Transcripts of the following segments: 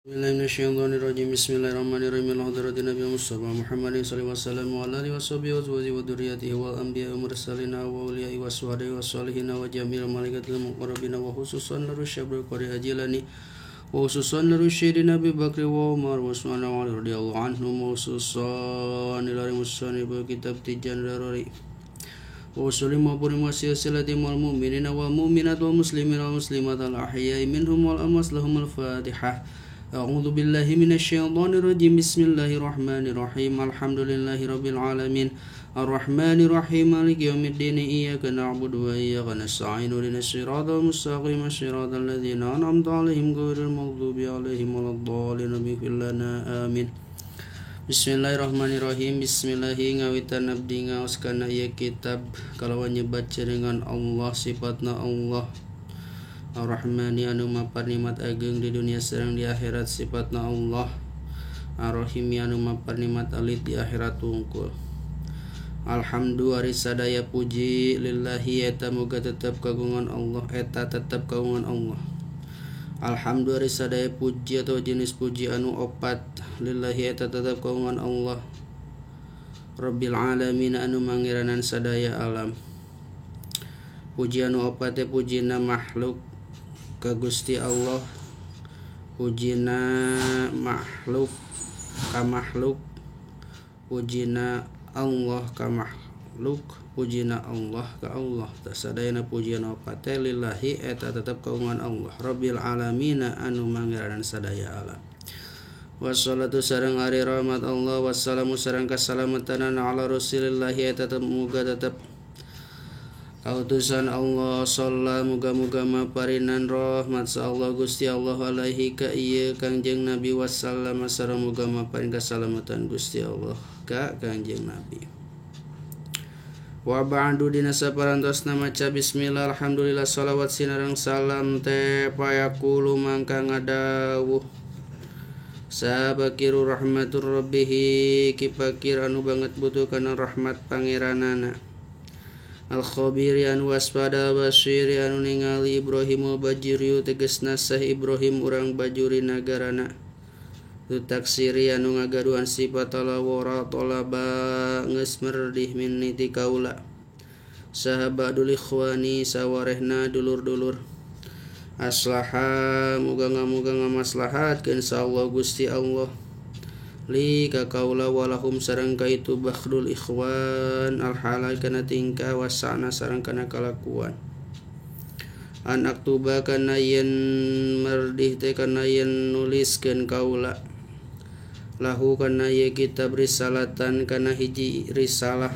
Bismillahirrahmanirrahim. Bismillahirrahmanirrahim. Al-hadratin Nabi Mustafa Muhammadin sallallahu alaihi wasallam wa alihi washabihi wa azwajihi wa dzurriyyatihi wal anbiya'i wa mursalin wa awliya'i wa syuhada'i wa sholihin wa jami'il malaikatil muqarrabin wa khususan lirusyabul qari ajilani wa khususan lirusyidi Nabi Bakri wa Umar wa Usman wa Ali radhiyallahu anhum wa khususan ilari musani bi kitab tijan darari wa sallim wa barik wa silati wal mu'minina wal mu'minat wal muslimin wal muslimat al ahya'i minhum wal amwas lahum al-fatihah. A'udzu billahi minasyaitonir rajim. Bismillahirrahmanirrahim. Alhamdulillahi rabbil alamin. Arrahmanir rahim. Maliki yaumiddin. Iyyaka na'budu wa iyyaka nasta'in. Ihdinas siratal mustaqim. Shiratal ladzina an'amta 'alaihim ghairil maghdubi 'alaihim waladdallin. Amin. Bismillahirrahmanirrahim. Bismillahi ngawitan abdi ngaoskana ieu kitab kalawan nyebaca dengan Allah sifatna Allah Ar-Rahmani anu mapan nikmat ageng di dunia sareng di akhirat sifatna Allah Ar-Rahimi anu mapan nikmat alit di akhirat tungkul. Alhamdulillah sadaya puji lillahi eta muga tetep kagungan Allah Allah. Alhamdulillah sadaya puji atau jenis puji anu opat lillahi eta tetep kagungan Allah Rabbil alamin anu mangiranan sadaya alam. Puji anu opat pujina makhluk ka Gusti Allah, pujina makhluk ka makhluk, pujina Allah ka makhluk, pujina Allah ka Allah. Sadayana pujian opat lillahi eta tetep kagungan Allah Rabbil alamin anu mangiranan sadaya alam. Wassalatu sareng ari rahmat Allah wassalamu sareng kasalamatan ala Rasulillah eta muga tetep kautusan Allah shalla muga-muga maparinan rahmat sa Allah Gusti Allah alaihi ka ieu Kangjeng Nabi wasallam sareng muga maparin kasalamatan Gusti Allah ka Kangjeng Nabi. Wa ba'du dina saparantosna maca bismillah alhamdulillah shalawat sinareng salam teh payaqulu mangka ngadawuh sabakiru rahmatur rabbih kipakir anu banget butuh kana rahmat pangeranana. Al-khabiri anu waspada basiri anu ningali Ibrahimul Bajiriyu tegesna sah Ibrahim urang bajuri nagarana. Tu taksiri anu ngagaduhan sifat Allah wara talaba geus merdih min niti kaula. Sahabadul ikhwani sawarehna dulur-dulur. Aslaha muga-muga ngamaslahatkeun insyaallah Gusti Allah. Li ka kaula walahum sareng ka itu bakhdul ikhwan alhalal kana tingkah wasana sareng kana kalakuan an aktuba kana yen merdih teh kana yen nuliskeun kaula lahu kana ye kitab risalatan kana hiji risalah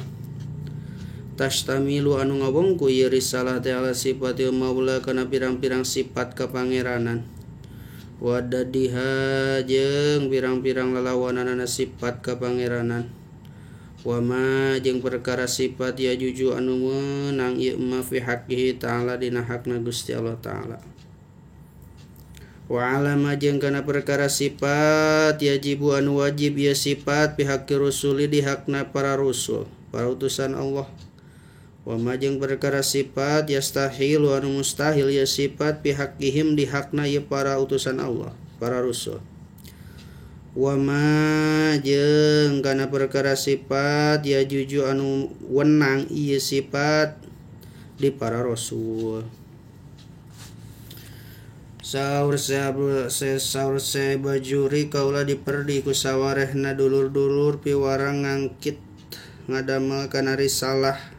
tashtamilu anu ngawongku ye risalah teh ala sifatil maula kana pirang-pirang sifat kapangeranan wadadiha jeung pirang-pirang lalawanana sifat kapangeranan wama jeung perkara sifat ya juju anu meunang ieu ma fi haqqihi ta'ala dina hakna Gusti Allah ta'ala wa alama jeung kana perkara sifat yajibu anu wajib ya sifat fi haqqi rusuli di hakna para rasul para utusan Allah wa ma jeung perkara sifat yastahil anu mustahil ya sifat pihakihim di hakna ya para utusan Allah para rasul wa ma jeung kana perkara sifat ya juju anu wenang ieu sifat di para rasul. Saur se bajuri kaula diperdi ku sawarehna dulur-dulur piwarang ngangkit ngadamel kana risalah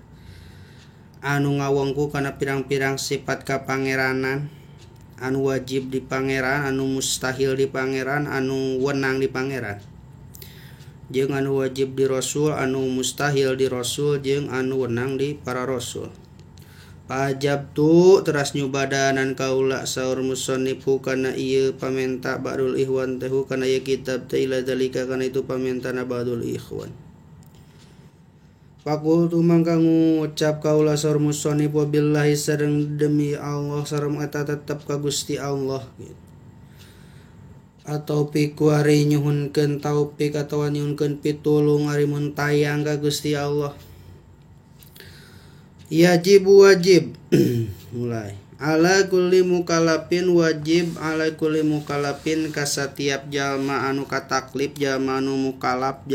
anu ngawongku kana pirang-pirang sifat kapangeranan anu wajib di pangeran anu mustahil di pangeran anu wenang di pangeran jeung anu wajib di rasul anu mustahil di rasul jeung anu wenang di para rasul. Pajabtu teras nyubadanan kaula saur musannifu kana ieu pamenta ba'dul ikhwan tehu kana ieu kitab teh ila dalika kana itu pamentana ba'dul ikhwan. Fakultu mangka ngucap kaula saur musannif wabillahi sareng demi Allah sareng eta tetep ka Gusti Allah gitu. Atau piku ari nyuhunkeun taufik atawa nyuhunkeun pitulung ari mun tayang ka Gusti Allah. Yajib wajib mulai Ala kulli mukallafin wajib ala kulli mukallafin ka satiap jalma anu kataklif jalma anu mukallaf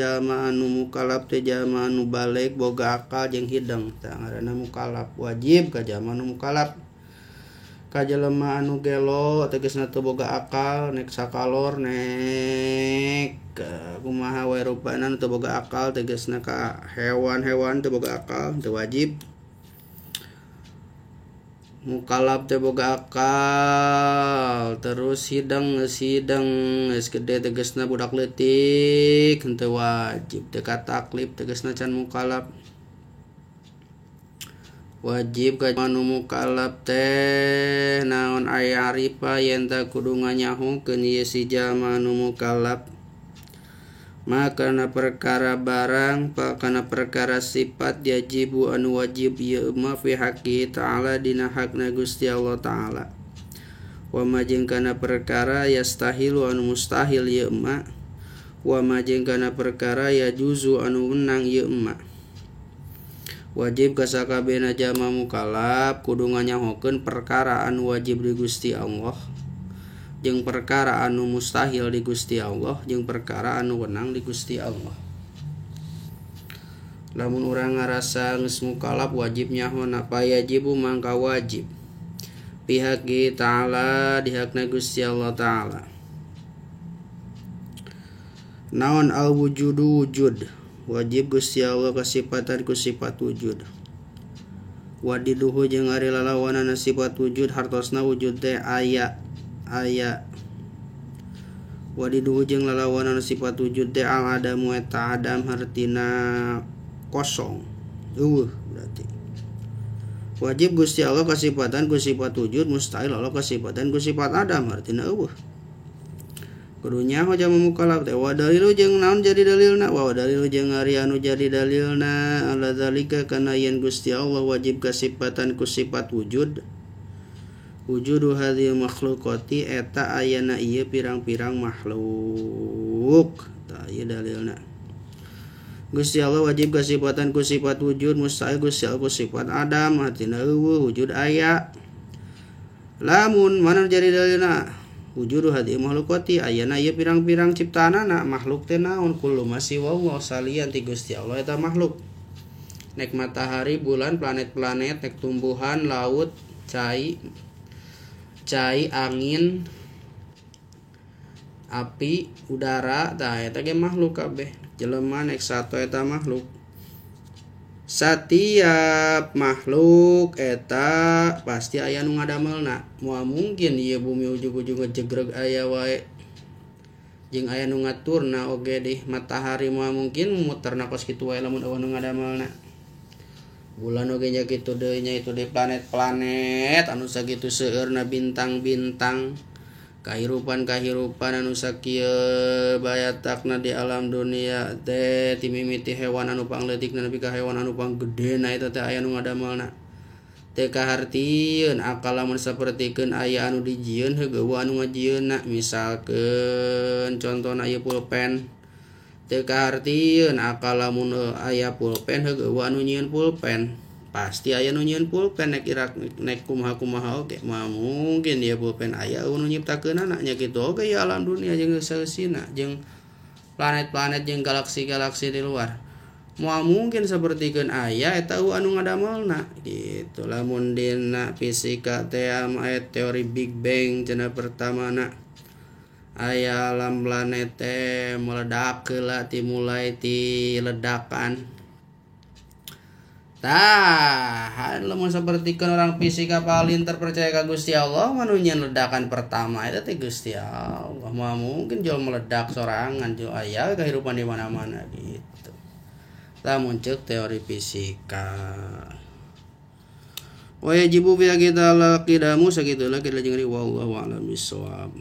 teh jalma anu balik boga akal jeung hideng tah ngaranna mukallaf wajib ka jalma anu mukallaf ka jalma anu gelo tegasna teu boga akal nek sakalor nek kumaha wae rupana teu boga akal tegasna ka hewan-hewan teu boga akal teu wajib. Mukallaf teh boga akal terus hidang geus gede tegasna budak leutik henteu wajib teu kataklif tegasna can mukallaf. Wajib ka anu mukallaf teh naon aya arifa yen teh kudu nganyahokeun ieu si jalma anu mukallaf maka kana perkara barang kana perkara sifat yajibu anu wajib ieu ma fi haqqi ta'ala dina hakna Gusti Allah taala wa ma jeung kana perkara yastahilu anu mustahil ieu ma wa ma jeung kana perkara yajuzu anu menang ieu ma. Wajib ka sakabehna jalma mukallaf kudu nganyahokeun perkara anu wajib di Gusti Allah jeung perkara anu mustahil di Gusti Allah jeung perkara anu wenang di Gusti Allah. Lamun urang ngarasa geus mukallaf wajib nyahon apa yajibu mangka wajib pihak ta'ala di hakna Gusti Allah taala. Naon al wujudu wujud wajib Gusti Allah kasifatan ku sifat wujud. Wadiduhu jeung ari lalawanana sifat wujud hartosna wujud teh aya wadiduhu jeung lalawanana sifat wujud teh al adamu eta adam hartina kosong berarti wajib Gusti Allah kasifatan ku sifat wujud mustahil Allah kasifatan ku sifat adam hartina kudunya jalma mukallaf teh wa dalilu jeung naon jadi dalilna wa dalilu jeung ari anu jadi dalilna ala zalika kana yen Gusti Allah wajib kasifatan ku sifat wujud wujudu hadhil makhluqati eta ayana ieu pirang-pirang makhluk tah ieu dalilna. Gusti Allah wajib kasifatan ku sifat wujud mustahil Gusti Allah ku sifat adam artina wujud aya. Lamun mana jadi dalilna wujudu hadhil makhluqati ayana ieu pirang-pirang ciptaanana makhluk teh naon kullu masiwallah salian ti Gusti Allah eta makhluk. Nek matahari bulan planet-planet nek tumbuhan laut cai angin api udara tah eta ge makhluk kabeh jelema nek sato eta makhluk. Satiap makhluk eta pasti aya nu ngadamelna moal mungkin ieu bumi ujug-ujug ngejegreg aya wae jeung aya nu ngaturna oge di matahari moal mungkin muterna kos kitu wae lamun aya nu ngadamelna. Bulan oge nya kitu deui nya itu di planet-planet anu sakitu seueurna bintang-bintang kahirupan anu sakieu bayatakna di alam dunia teh ti mimiti hewan anu pangleutikna nepi ka hewan anu panggedena eta teh aya nu ngadamelna teu kahartieun akal lamun sapertikeun aya anu dijieun heueuh anu ngajieunna misalkeun contona ieu pulpen teu kahartieun akal lamun aya pulpen heueuh anu nyieun pulpen pasti aya nu nyieun pulpen nek kumaha oge mah mungkin dia pulpen aya nu nyiptakeunana nya kitu oge ya alam dunia jeung saeusina jeung planet-planet jeung galaksi-galaksi di luar moal mungkin sapertikeun aya eta anu ngadamelna kitu. Lamun dina fisika teh teori Big Bang cenah pertamana aya alam planet teh meledak heula dimulai ti ledakan tah lamun sapertikeun orang fisika paling terpercaya ka Gusti Allah manu nyeun ledakan pertama eta teh Gusti Allah mah mungkin jol meledak sorangan jol aya kahirupan di mana-mana gitu. Lamun ceuk teori fisika wa yajibu bi kita laqidamu sakitu lah kita jeung wallahu a'lam bissawab.